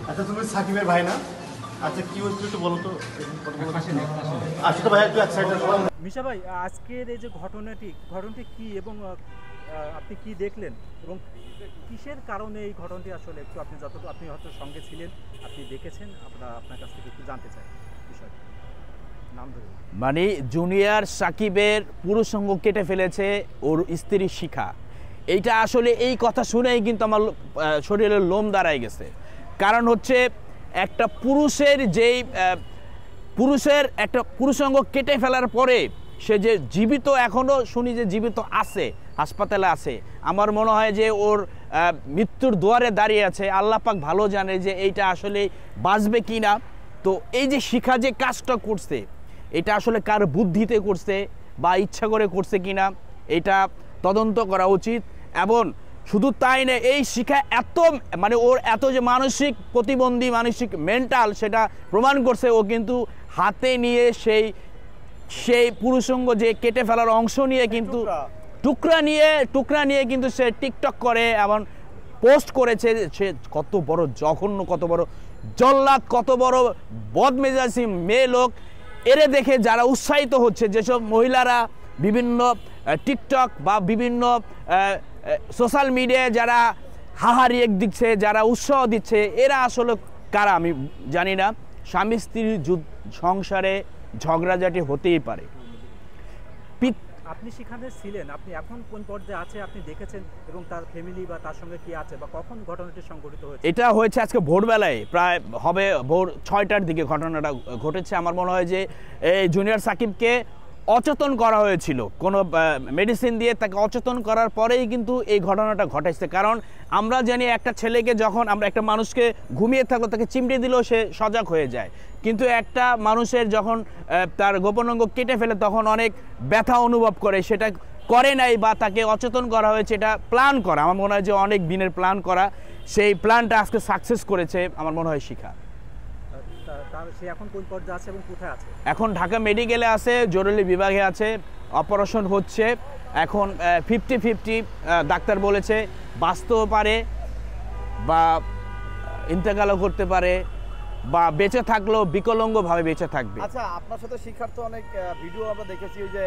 আচ্ছা তুমি সাকিবের ভাই না? আচ্ছা কি হচ্ছে একটু বলো তো। আচ্ছা ভাই একটু এক সাইডে। মিশা ভাই, আজকের এই যে ঘটনাটি কি এবং আপনি কি দেখলেন এবং কিসের কারণে এই ঘটনাটি আসলে একটু আপনি যতটুকু আপনি হয়তো সঙ্গে ছিলেন, আপনি দেখেছেন, আপনার কাছ থেকে একটু জানতে চাই বিষয়টা। নাম ধরে মানে জুনিয়র সাকিবের পুরুষঙ্গ কেটে ফেলেছে ওর স্ত্রী শিখা। এইটা আসলে এই কথা শুনেই কিন্তু আমার শরীরের লোম দাঁড়ায় গেছে। কারণ হচ্ছে একটা পুরুষের একটা পুরুষঙ্গ কেটে ফেলার পরে সে যে জীবিত, এখনও শুনি যে জীবিত আছে, হাসপাতালে আছে। আমার মনে হয় যে ওর মৃত্যুর দুয়ারে দাঁড়িয়ে আছে। আল্লাহ পাক ভালো জানে যে এইটা আসলে বাঁচবে কি না। তো এই যে শিখা যে কাজটা করছে, এটা আসলে কার বুদ্ধিতে করছে বা ইচ্ছা করে করছে কিনা, এটা তদন্ত করা উচিত। এবং শুধু তাই না, এই শিখা এত মানে ওর এত যে মানসিক প্রতিবন্ধী, মানসিক মেন্টাল, সেটা প্রমাণ করছে। ও কিন্তু হাতে নিয়ে সেই পুরুষঙ্গ যে কেটে ফেলার অংশ নিয়ে কিন্তু টুকরা নিয়ে কিন্তু সে টিকটক করে এবং পোস্ট করেছে। সে কত বড় জঘন্য, কত বড় জল্লাদ, কত বড় বদমেজাজি মেয়ে লোক। এরে দেখে যারা উৎসাহিত হচ্ছে, যেসব মহিলারা বিভিন্ন টিকটক বা বিভিন্ন সোশ্যাল মিডিয়ায় যারা হাহারি এক দিচ্ছে, যারা উৎসাহ দিচ্ছে, এরা আসলে কারা আমি জানি না। স্বামী স্ত্রীর সংসারে ঝগড়াঝাটি হতেই পারে। আপনি সেখানে ছিলেন, আপনি এখন কোন পর্যায়ে আছে আপনি দেখেছেন এবং তার ফ্যামিলি বা তার সঙ্গে কি আছে বা কখন ঘটনাটি সংঘটিত হয়েছে? এটা হয়েছে আজকে ভোরবেলায়, প্রায় হবে ভোর 6টার দিকে ঘটনাটা ঘটেছে। আমার মনে হয় যে এই জুনিয়র সাকিবকে অচেতন করা হয়েছিল, কোনো মেডিসিন দিয়ে তাকে অচেতন করার পরেই কিন্তু এই ঘটনাটা ঘটেছে। কারণ আমরা জানি একটা ছেলেকে যখন আমরা একটা মানুষকে ঘুমিয়ে থাকলো তাকে চিমটে দিলেও সে সজাগ হয়ে যায়, কিন্তু একটা মানুষের যখন তার গোপন অঙ্গ কেটে ফেলে তখন অনেক ব্যথা অনুভব করে। সেটা করে নাই বা তাকে অচেতন করা হয়েছে, এটা প্ল্যান করা। আমার মনে হয় যে অনেক দিনের প্ল্যান করা, সেই প্ল্যানটা আজকে সাকসেস করেছে আমার মনে হয় শিখা। সে এখন কোন পর্যায়ে আছে এবং কোথায় আছে? এখন ঢাকা মেডিকেলে আছে, জরুরি বিভাগে আছে, অপারেশন হচ্ছে। এখন 50-50 ডাক্তার বলেছে, বাঁচতেও পারে বা ইন্তেকালও করতে পারে বা বেঁচে থাকলেও বিকলাঙ্গভাবে বেঁচে থাকবে। আচ্ছা, আপনার সাথে শিক্ষার তো অনেক ভিডিও আমরা দেখেছি, ওই যে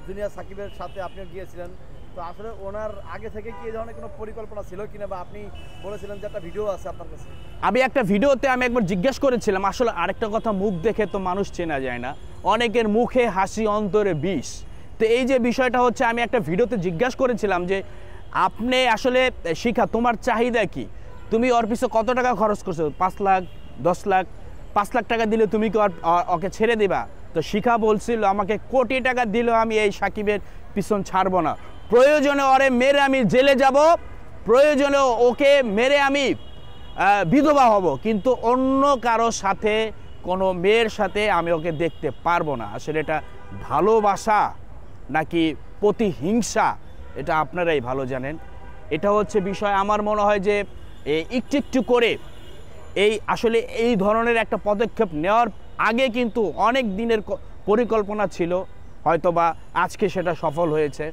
জুনিয়র সাকিবের সাথে আপনিও গিয়েছিলেন। তো আসলে ওনার আগে থেকে কি এই ধরনের কোনো পরিকল্পনা ছিল কিনা, বা আপনি বলেছিলেন যে একটা ভিডিও আছে আপনার কাছে? আমি একটা ভিডিওতে আমি একবার জিজ্ঞেস করেছিলাম, আসলে আরেকটা কথা, মুখ দেখে তো মানুষ চেনা যায় না, অনেকের মুখে হাসি অন্তরে বিষ। তো এই যে বিষয়টা হচ্ছে, আমি একটা ভিডিওতে জিজ্ঞাসা করেছিলাম যে আপনি আসলে শিখা, তোমার চাহিদা কি? তুমি ওর পিছনে কত টাকা খরচ করছো? 5 লাখ, 10 লাখ, 5 লাখ টাকা দিলে তুমি কি ওকে ছেড়ে দিবা? তো শিখা বলছিল, আমাকে কোটি টাকা দিলেও আমি এই সাকিবের পিছন ছাড়বো না। প্রয়োজনে ওরে মেরে আমি জেলে যাব, প্রয়োজনে ওকে মেরে আমি বিধবা হব, কিন্তু অন্য কারো সাথে, কোনো মেয়ের সাথে আমি ওকে দেখতে পারবো না। আসলে এটা ভালোবাসা নাকি প্রতিহিংসা, এটা আপনারাই ভালো জানেন। এটা হচ্ছে বিষয়। আমার মনে হয় যে একটু একটু করে আসলে এই ধরনের একটা পদক্ষেপ নেওয়ার আগে কিন্তু অনেক দিনের পরিকল্পনা ছিল, হয়তোবা আজকে সেটা সফল হয়েছে।